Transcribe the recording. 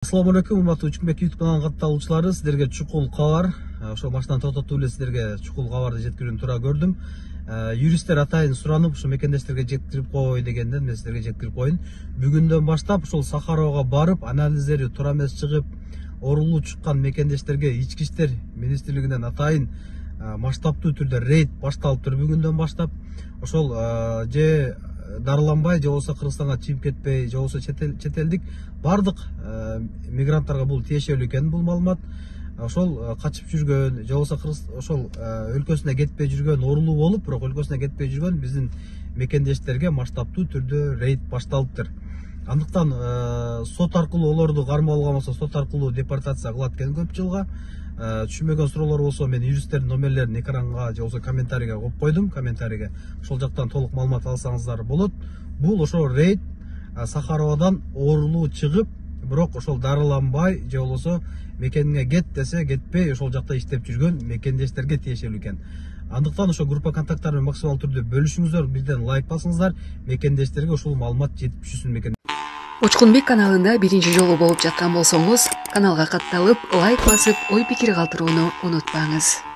Assalamu alaikum, урматтуу Учкунбек YouTube каналынын катталуучулары, сиздерге чукул кабар. Ошо баштан тототуп эле сиздерге чукул кабарды жеткирүүнү туура көрдүм. Юристтер атайын суранып, ушу мекендештерге жеткирип кой дегенден мен сиздерге жеткирип коеюн. Бүгүндөн баштап ушул Сахаровго барып, анализдери туура эмес чыгып, оорулуу чыккан мекендештерге Ички иштер министрлигинен атайын масштабтуу түрдө рейд башталыптыр бүгүндөн баштап. Ошол же дарыланбай, же болбосо Кыргызстанга чыгып кетпей, же болбосо чет элдик бардык мигранттарга бул тиешелүү экен бул маалымат. Ошол качып жүргөн, же болбосо ошол өлкөсүнө кетпей жүргөн, оорулуу болуп, бирок өлкөсүнө кетпей жүргөн биздин мекендештерге масштабтуу түрдө рейд башталыптыр. Андыктан сот аркылуу олорду кармап алган болсо, сот аркылуу депортация кылат экен көп жылга. Түшүнбөгөн суроолор болсо мен юристтердин номерлерин экранга же болбосо комментарийге коюп койдум, комментарийге. Ошол жактан толук маалымат алсаңыздар болот. Бул ошо рейд Сахаровдон оорулуу чыгып, бирок ошол дарыланбай, же болбосо мекениңе кет десе кетпей, ошол жакта иштеп жүргөн мекендештерге тиешелүү экен. Андыктан ошо группа контакттары менен максималдуу түрдө бөлүшүңүздөр, бирден лайк басыңыздар, мекендештерге ушул маалымат жетип түшсүн. Учкунбек каналында биринчи жолу болуп жаткан болсоңуз, каналга катталып, лайк басып, ой пикир калтырууну унутпаңыз.